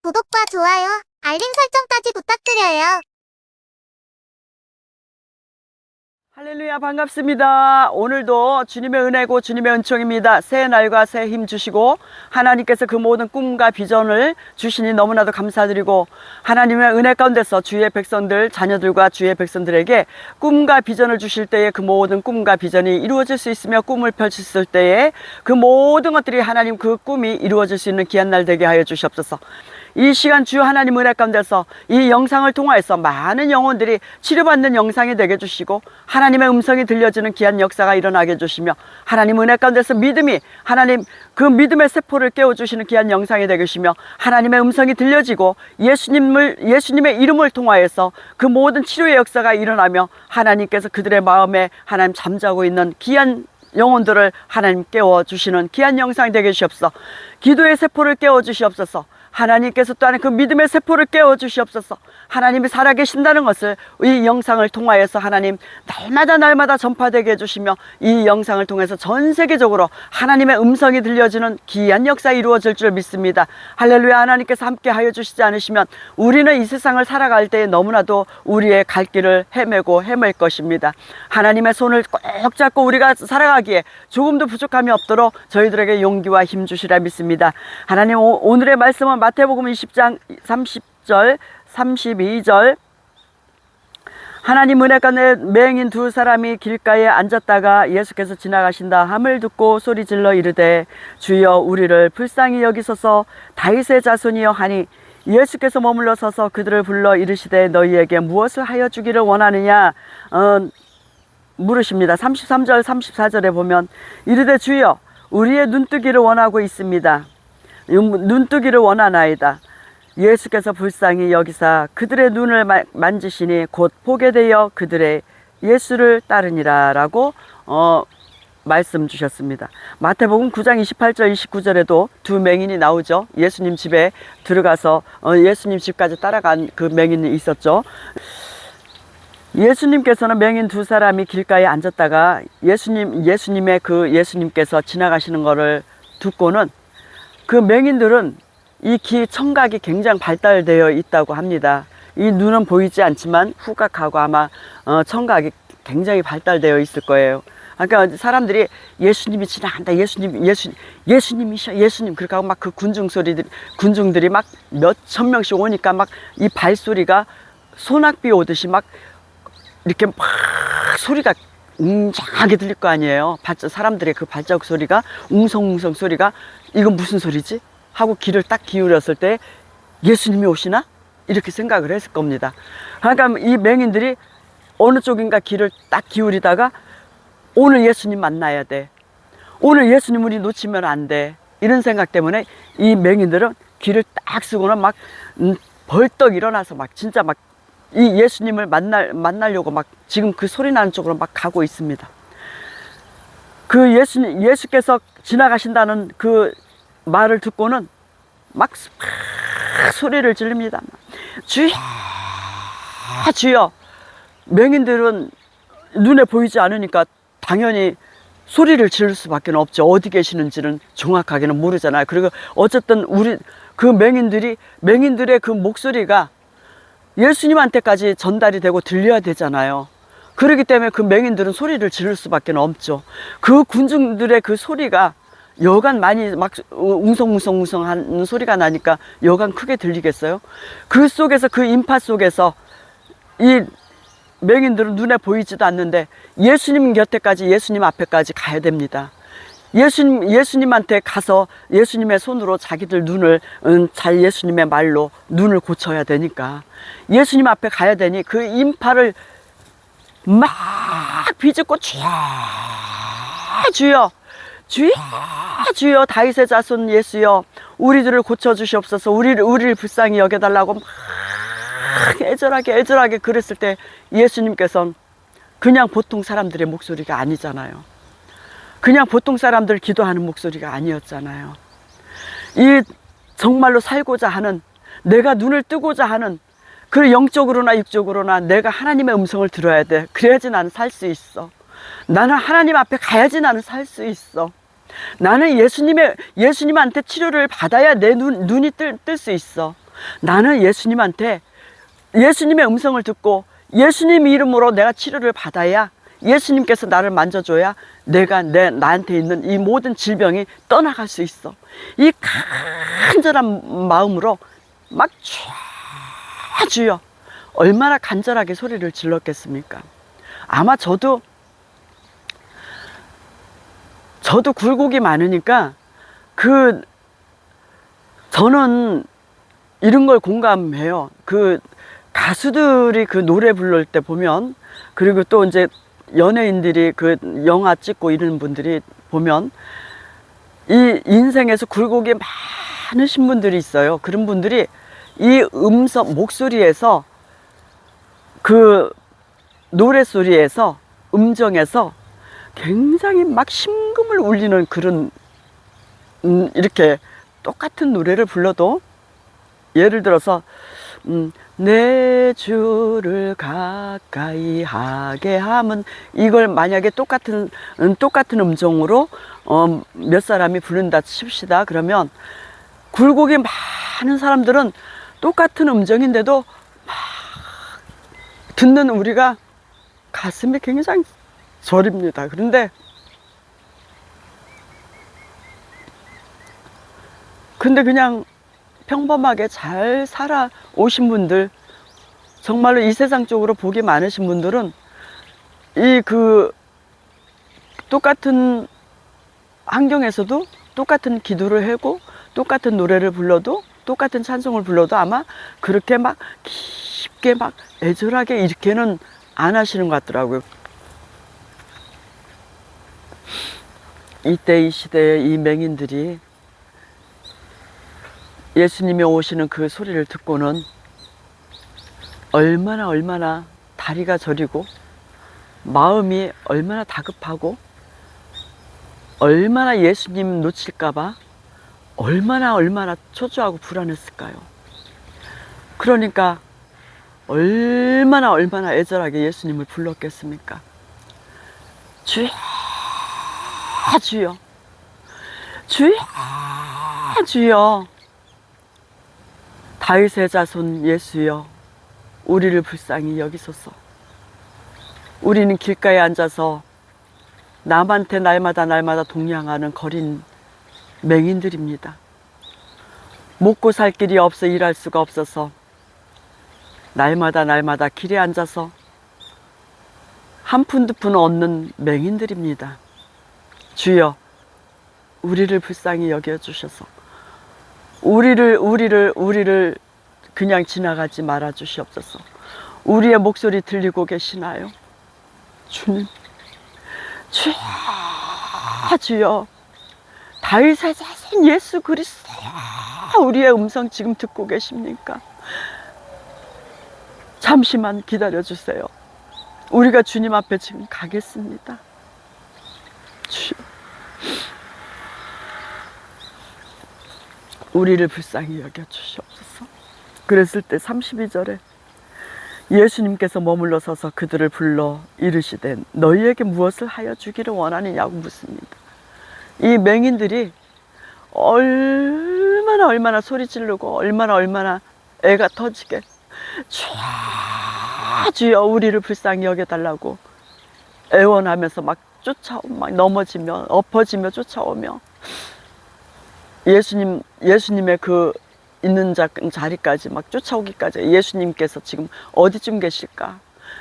구독과 좋아요, 알림 설정까지 부탁드려요. 할렐루야, 반갑습니다. 오늘도 주님의 은혜고 주님의 은총입니다. 새 날과 새 힘 주시고 하나님께서 그 모든 꿈과 비전을 주시니 너무나도 감사드리고, 하나님의 은혜 가운데서 주의 백성들, 자녀들과 주의 백성들에게 꿈과 비전을 주실 때에 그 모든 꿈과 비전이 이루어질 수 있으며, 꿈을 펼쳤을 때에 그 모든 것들이 하나님 그 꿈이 이루어질 수 있는 귀한 날 되게 하여 주시옵소서. 이 시간 주 하나님 은혜 가운데서 이 영상을 통하여서 많은 영혼들이 치료받는 영상이 되게 해주시고, 하나님의 음성이 들려지는 귀한 역사가 일어나게 해주시며, 하나님 은혜 가운데서 믿음이, 하나님 그 믿음의 세포를 깨워주시는 귀한 영상이 되게 해주시며, 하나님의 음성이 들려지고 예수님의 이름을 통하여서 그 모든 치료의 역사가 일어나며, 하나님께서 그들의 마음에 하나님 잠자고 있는 귀한 영혼들을 하나님 깨워주시는 귀한 영상이 되게 해주시옵소서. 기도의 세포를 깨워주시옵소서. 하나님께서 또한 그 믿음의 세포를 깨워주시옵소서. 하나님이 살아계신다는 것을 이 영상을 통하여서 하나님 날마다 전파되게 해주시며, 이 영상을 통해서 전 세계적으로 하나님의 음성이 들려지는 귀한 역사 이루어질 줄 믿습니다. 할렐루야. 하나님께서 함께 하여 주시지 않으시면 우리는 이 세상을 살아갈 때에 너무나도 우리의 갈 길을 헤매고 헤맬 것입니다. 하나님의 손을 꼭 잡고 우리가 살아가기에 조금도 부족함이 없도록 저희들에게 용기와 힘 주시라 믿습니다. 하나님, 오늘의 말씀은 마태복음 20장 30절 32절. 하나님 은혜 가운데 맹인 두 사람이 길가에 앉았다가 예수께서 지나가신다 함을 듣고 소리질러 이르되, 주여 우리를 불쌍히 여기소서. 다윗의 자손이여 하니, 예수께서 머물러 서서 그들을 불러 이르시되, 너희에게 무엇을 하여 주기를 원하느냐 물으십니다. 33절 34절에 보면 이르되, 주여 우리의 눈뜨기를 원하고 있습니다. 눈뜨기를 원하나이다. 예수께서 불쌍히 여기사 그들의 눈을 만지시니 곧 보게 되어 그들의 예수를 따르니라 라고 말씀 주셨습니다. 마태복음 9장 28절 29절에도 두 맹인이 나오죠. 예수님 집에 들어가서 예수님 집까지 따라간 그 맹인이 있었죠. 예수님께서는 맹인 두 사람이 길가에 앉았다가 예수님께서 지나가시는 것을 듣고는, 그 맹인들은 이 귀 청각이 굉장히 발달되어 있다고 합니다. 이 눈은 보이지 않지만 후각하고 아마 청각이 굉장히 발달되어 있을 거예요. 그러니까 사람들이 예수님이 지나간다, 예수님이셔, 예수님 그렇게 하고 막 그 군중들이 막 몇천 명씩 오니까 막 이 발소리가 소낙비 오듯이 막 이렇게 막 소리가 웅장하게 들릴 거 아니에요. 사람들의 그 발자국 소리가, 웅성웅성 소리가, 이건 무슨 소리지? 하고 귀를 딱 기울였을 때 예수님이 오시나? 이렇게 생각을 했을 겁니다. 그러니까 이 맹인들이 어느 쪽인가 귀를 딱 기울이다가, 오늘 예수님 만나야 돼, 오늘 예수님 우리 놓치면 안 돼, 이런 생각 때문에 이 맹인들은 귀를 딱 쓰고는 막 벌떡 일어나서 막 진짜 막 이 예수님을 만나려고 막 지금 그 소리 나는 쪽으로 막 가고 있습니다. 그 예수께서 지나가신다는 그 말을 듣고는 막 소리를 지릅니다. 주여, 주여. 맹인들은 눈에 보이지 않으니까 당연히 소리를 지를 수밖에 없죠. 어디 계시는지는 정확하게는 모르잖아요. 그리고 어쨌든 그 맹인들의 그 목소리가 예수님한테까지 전달이 되고 들려야 되잖아요. 그렇기 때문에 그 맹인들은 소리를 지를 수밖에 없죠. 그 군중들의 그 소리가 여간 많이 막 웅성웅성 하는 소리가 나니까 여간 크게 들리겠어요? 그 속에서, 그 인파 속에서 이 맹인들은 눈에 보이지도 않는데 예수님 곁에까지, 예수님 앞에까지 가야 됩니다. 예수님한테 가서 예수님의 손으로 자기들 눈을 예수님의 말로 눈을 고쳐야 되니까 예수님 앞에 가야 되니, 그 인파를 막 비집고 주여, 주여, 주여, 주여, 다윗의 자손 예수여, 우리들을 고쳐주시옵소서, 우리를 불쌍히 여겨달라고 막 애절하게 그랬을 때, 예수님께서는 그냥 보통 사람들의 목소리가 아니잖아요. 그냥 보통 사람들 기도하는 목소리가 아니었잖아요. 이 정말로 살고자 하는, 내가 눈을 뜨고자 하는, 그 영적으로나 육적으로나 내가 하나님의 음성을 들어야 돼. 그래야지 나는 살 수 있어. 나는 하나님 앞에 가야지 나는 살 수 있어. 나는 예수님한테 치료를 받아야 내 눈이 뜰 수 있어. 나는 예수님한테 예수님의 음성을 듣고 예수님 이름으로 내가 치료를 받아야, 예수님께서 나를 만져줘야 나한테 있는 이 모든 질병이 떠나갈 수 있어. 이 간절한 마음으로 막 주여, 얼마나 간절하게 소리를 질렀겠습니까? 아마 저도 굴곡이 많으니까 저는 이런 걸 공감해요. 가수들이 노래 부를 때 보면, 그리고 또 이제 연예인들이 영화 찍고 이런 분들이 보면, 이 인생에서 굴곡이 많으신 분들이 있어요. 그런 분들이 이 목소리에서, 노래소리에서, 음정에서 굉장히 막 심금을 울리는 그런, 이렇게 똑같은 노래를 불러도, 예를 들어서 내 주를 가까이 하게 함은, 이걸 만약에 똑같은 음정으로 몇 사람이 부른다 칩시다. 그러면 굴곡이 많은 사람들은 똑같은 음정인데도 막 듣는 우리가 가슴이 굉장히 저립니다. 그런데 그냥 평범하게 잘 살아오신 분들, 정말로 이 세상 쪽으로 복이 많으신 분들은 똑같은 환경에서도 똑같은 기도를 하고 똑같은 노래를 불러도, 똑같은 찬송을 불러도 아마 그렇게 막 깊게 막 애절하게 이렇게는 안 하시는 것 같더라고요. 이때 이 시대에 이 맹인들이 예수님이 오시는 그 소리를 듣고는 얼마나 다리가 저리고 마음이 얼마나 다급하고, 얼마나 예수님 놓칠까봐 얼마나 초조하고 불안했을까요? 그러니까 얼마나 애절하게 예수님을 불렀겠습니까? 주여, 주여, 주여, 주여. 다윗의 자손 예수여, 우리를 불쌍히 여기소서. 우리는 길가에 앉아서 남한테 날마다 동냥하는 거린 맹인들입니다. 먹고 살 길이 없어 일할 수가 없어서 날마다 길에 앉아서 한 푼 두 푼 얻는 맹인들입니다. 주여, 우리를 불쌍히 여겨주셔서 우리를 그냥 지나가지 말아 주시옵소서. 우리의 목소리 들리고 계시나요? 주님, 주여, 주여. 다윗의 자손 예수 그리스도여, 우리의 음성 지금 듣고 계십니까? 잠시만 기다려 주세요. 우리가 주님 앞에 지금 가겠습니다. 주여, 우리를 불쌍히 여겨 주시옵소서. 그랬을 때 32절에 예수님께서 머물러 서서 그들을 불러 이르시되 너희에게 무엇을 하여 주기를 원하느냐고 묻습니다. 이 맹인들이 얼마나 소리 지르고 얼마나 애가 터지게 주여 우리를 불쌍히 여겨달라고 애원하면서 막 넘어지며 엎어지며 쫓아오며 예수님의 있는 자리까지 막 쫓아오기까지, 예수님께서 지금 어디쯤 계실까?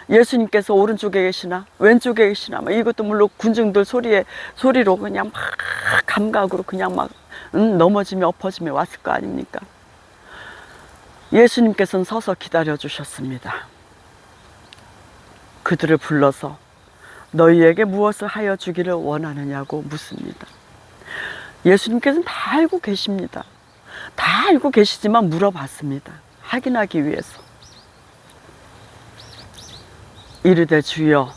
예수님께서 오른쪽에 계시나 왼쪽에 계시나, 막 이것도 물론 군중들 소리로 그냥 막 감각으로 그냥 막 넘어지며 엎어지며 왔을 거 아닙니까? 예수님께서는 서서 기다려 주셨습니다. 그들을 불러서 너희에게 무엇을 하여 주기를 원하느냐고 묻습니다. 예수님께서는 다 알고 계십니다. 다 알고 계시지만 물어봤습니다. 확인하기 위해서. 이르되 주여,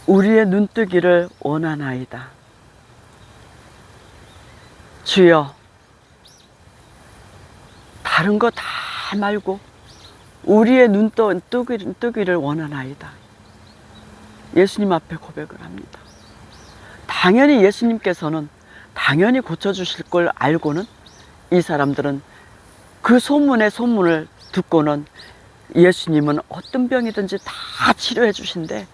우리의 눈뜨기를 원하나이다. 주여, 다른 거 다 말고 우리의 눈뜨기를 원하나이다. 예수님 앞에 고백을 합니다. 당연히 예수님께서는 당연히 고쳐주실 걸 알고는 이 사람들은 그 소문의 소문을 듣고는 예수님은 어떤 병이든지 다 치료해 주신대.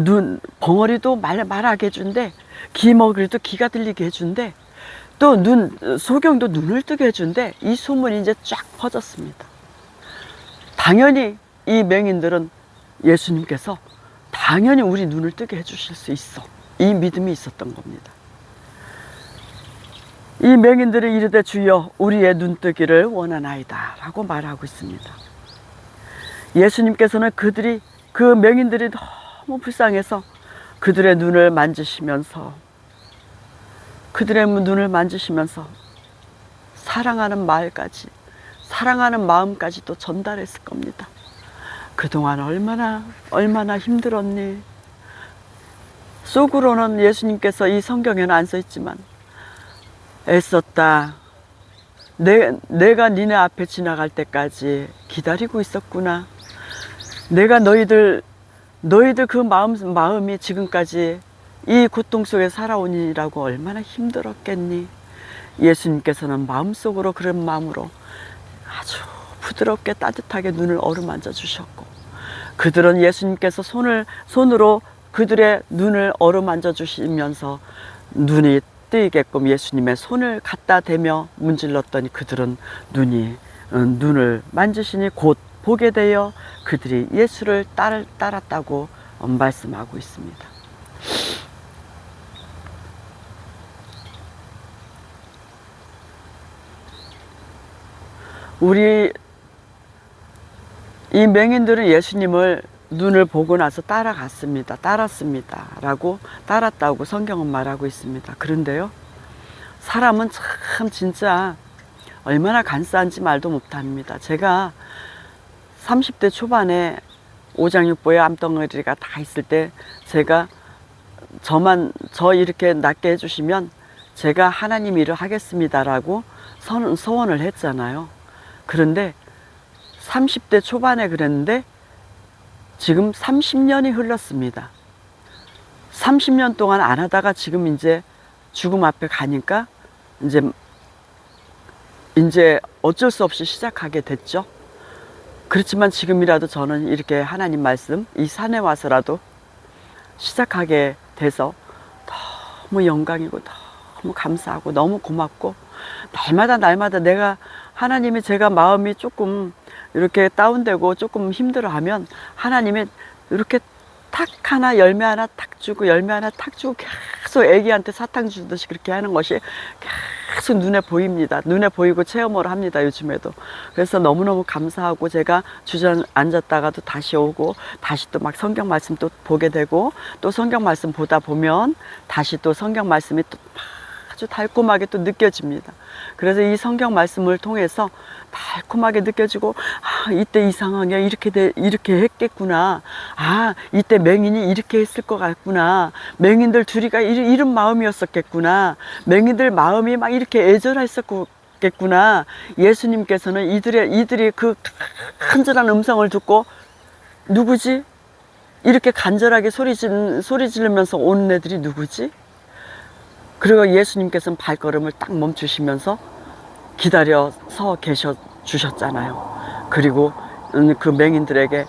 눈 벙어리도 말하게 해준대. 귀 먹이도 귀가 들리게 해준대. 또 소경도 눈을 뜨게 해준대. 이 소문이 이제 쫙 퍼졌습니다. 당연히 이 맹인들은 예수님께서 당연히 우리 눈을 뜨게 해주실 수 있어. 이 믿음이 있었던 겁니다. 이 맹인들이 이르되 주여 우리의 눈뜨기를 원하나이다 라고 말하고 있습니다. 예수님께서는 그 맹인들이 너무 불쌍해서 그들의 눈을 만지시면서 사랑하는 말까지, 사랑하는 마음까지도 전달했을 겁니다. 그동안 얼마나 힘들었니? 속으로는 예수님께서 이 성경에는 안 써 있지만 애썼다. 내가 니네 앞에 지나갈 때까지 기다리고 있었구나. 내가 너희들 그 마음이 지금까지 이 고통 속에 살아오니라고 얼마나 힘들었겠니? 예수님께서는 마음속으로 그런 마음으로 아주 부드럽게 따뜻하게 눈을 어루만져 주셨고, 그들은 예수님께서 손으로 그들의 눈을 어루만져 주시면서 눈이 뜨이게끔 예수님의 손을 갖다 대며 문질렀더니 그들은 눈을 만지시니 곧 보게 되어 그들이 예수를 따랐다고 말씀하고 있습니다. 이 맹인들은 예수님을 눈을 보고 나서 따랐다고 성경은 말하고 있습니다. 그런데요, 사람은 참 진짜 얼마나 간사한지 말도 못합니다. 제가 30대 초반에 오장육부에 암덩어리가 다 있을 때 제가 저 이렇게 낫게 해주시면 제가 하나님 일을 하겠습니다라고 소원을 했잖아요. 그런데 30대 초반에 그랬는데 지금 30년이 흘렀습니다. 30년 동안 안 하다가 지금 이제 죽음 앞에 가니까 이제 어쩔 수 없이 시작하게 됐죠. 그렇지만 지금이라도 저는 이렇게 하나님 말씀 이 산에 와서라도 시작하게 돼서 너무 영광이고 너무 감사하고 너무 고맙고, 날마다 하나님이 제가 마음이 조금 이렇게 다운되고 조금 힘들어하면 하나님이 이렇게 열매 하나 탁 주고 계속 애기한테 사탕 주듯이 그렇게 하는 것이 계속 눈에 보입니다. 눈에 보이고 체험을 합니다, 요즘에도. 그래서 너무너무 감사하고, 제가 주저앉았다가도 다시 오고 다시 또 막 성경 말씀 또 보게 되고, 또 성경 말씀 보다 보면 다시 또 성경 말씀이 또 아주 달콤하게 또 느껴집니다. 그래서 이 성경 말씀을 통해서 달콤하게 느껴지고, 이때 이 상황에 이렇게 했겠구나. 이때 맹인이 이렇게 했을 것 같구나. 맹인들 둘이가 이런 마음이었었겠구나. 맹인들 마음이 막 이렇게 애절했었겠구나. 예수님께서는 이들이 그 간절한 음성을 듣고, 누구지? 이렇게 간절하게 소리 지르면서 오는 애들이 누구지? 그리고 예수님께서는 발걸음을 딱 멈추시면서 기다려서 계셔 주셨잖아요. 그리고 그 맹인들에게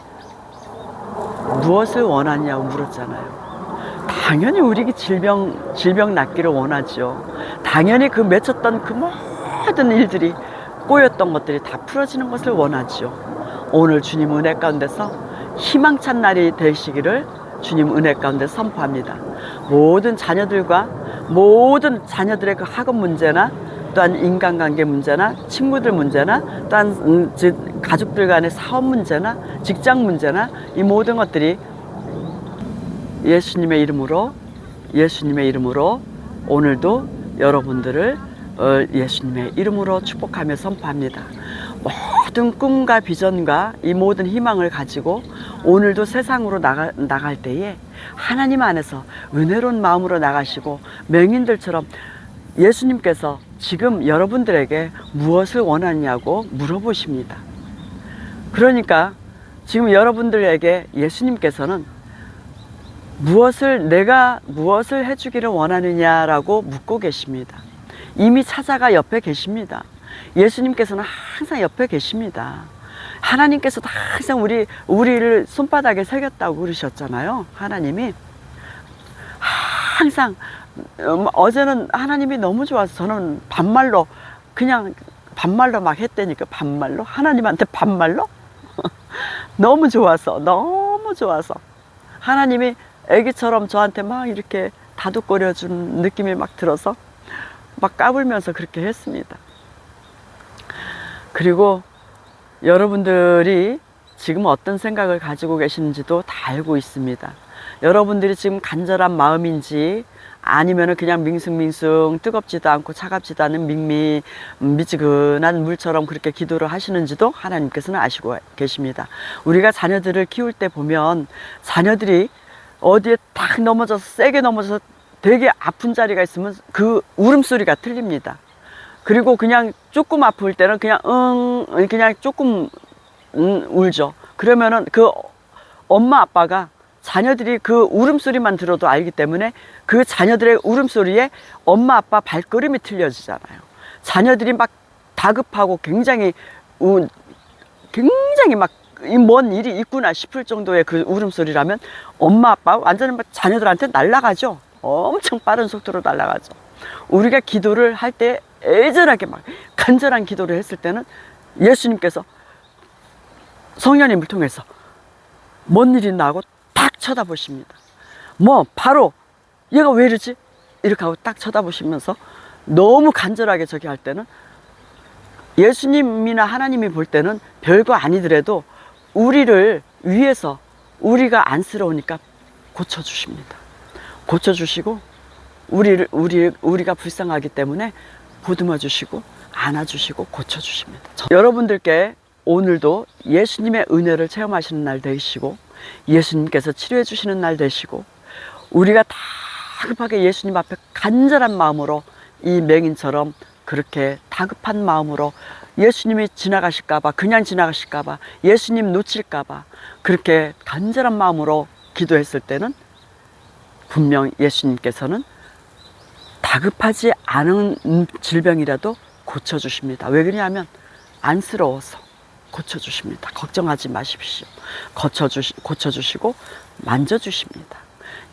무엇을 원하냐고 물었잖아요. 당연히 우리 질병 낫기를 원하죠. 당연히 그 맺혔던 그 모든 일들이, 꼬였던 것들이 다 풀어지는 것을 원하죠. 오늘 주님 은혜 가운데서 희망찬 날이 되시기를 주님 은혜 가운데 선포합니다. 모든 자녀들의 그 학업 문제나, 또한 인간관계 문제나, 친구들 문제나, 또한 가족들 간의 사업 문제나, 직장 문제나, 이 모든 것들이 예수님의 이름으로 오늘도 여러분들을 예수님의 이름으로 축복하며 선포합니다. 모든 꿈과 비전과 이 모든 희망을 가지고 오늘도 세상으로 나갈 때에 하나님 안에서 은혜로운 마음으로 나가시고, 맹인들처럼 예수님께서 지금 여러분들에게 무엇을 원하냐고 물어보십니다. 그러니까 지금 여러분들에게 예수님께서는 내가 무엇을 해주기를 원하느냐라고 묻고 계십니다. 이미 찾아가 옆에 계십니다. 예수님께서는 항상 옆에 계십니다. 하나님께서도 항상 우리를 손바닥에 새겼다고 그러셨잖아요. 하나님이 항상 어제는 하나님이 너무 좋아서 저는 반말로 막 했다니까. 반말로 하나님한테 반말로 너무 좋아서 하나님이 애기처럼 저한테 막 이렇게 다독거려 주는 느낌이 막 들어서 막 까불면서 그렇게 했습니다. 그리고 여러분들이 지금 어떤 생각을 가지고 계시는지도 다 알고 있습니다. 여러분들이 지금 간절한 마음인지 아니면은 그냥 밍숭밍숭 뜨겁지도 않고 차갑지도 않은 미지근한 물처럼 그렇게 기도를 하시는지도 하나님께서는 아시고 계십니다. 우리가 자녀들을 키울 때 보면 자녀들이 어디에 딱 넘어져서 세게 넘어져서 되게 아픈 자리가 있으면 그 울음소리가 틀립니다. 그리고 그냥 조금 아플 때는 그냥 조금 울죠. 그러면은 그 엄마 아빠가 자녀들이 그 울음소리만 들어도 알기 때문에 그 자녀들의 울음소리에 엄마 아빠 발걸음이 틀려지잖아요. 자녀들이 막 다급하고 굉장히 막 뭔 일이 있구나 싶을 정도의 그 울음소리라면 엄마 아빠 완전히 막 자녀들한테 날아가죠. 엄청 빠른 속도로 날아가죠. 우리가 기도를 할 때 애절하게 막 간절한 기도를 했을 때는 예수님께서 성령님을 통해서 뭔 일이 나고 딱 쳐다보십니다. 바로 얘가 왜 이러지? 이렇게 하고 딱 쳐다보시면서 너무 간절하게 저기 할 때는 예수님이나 하나님이 볼 때는 별거 아니더라도 우리를 위해서 우리가 안쓰러우니까 고쳐주십니다. 고쳐주시고 우리가 불쌍하기 때문에 보듬어 주시고 안아주시고 고쳐주십니다. 여러분들께 오늘도 예수님의 은혜를 체험하시는 날 되시고 예수님께서 치료해 주시는 날 되시고 우리가 다급하게 예수님 앞에 간절한 마음으로 이 맹인처럼 그렇게 다급한 마음으로 예수님이 지나가실까봐 그냥 지나가실까봐 예수님 놓칠까봐 그렇게 간절한 마음으로 기도했을 때는 분명 예수님께서는 다급하지 않은 질병이라도 고쳐주십니다. 왜 그러냐면 안쓰러워서 고쳐주십니다. 걱정하지 마십시오. 고쳐주시고 만져주십니다.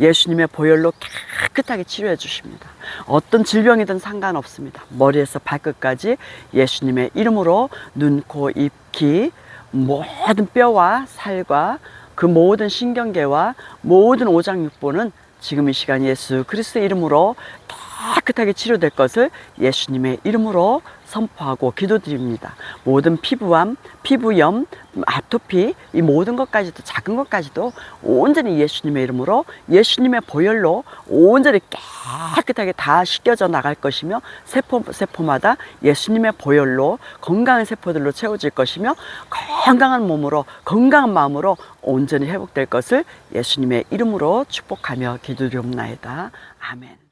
예수님의 보혈로 깨끗하게 치료해 주십니다. 어떤 질병이든 상관없습니다. 머리에서 발끝까지 예수님의 이름으로 눈, 코, 입, 귀 모든 뼈와 살과 그 모든 신경계와 모든 오장육부는 지금 이 시간 예수 그리스도의 이름으로 깨끗하게 치료될 것을 예수님의 이름으로 선포하고 기도드립니다. 모든 피부암, 피부염, 아토피 이 모든 것까지도 작은 것까지도 온전히 예수님의 이름으로 예수님의 보혈로 온전히 깨끗하게 다 씻겨져 나갈 것이며 세포마다 예수님의 보혈로 건강한 세포들로 채워질 것이며 건강한 몸으로 건강한 마음으로 온전히 회복될 것을 예수님의 이름으로 축복하며 기도드리옵나이다. 아멘.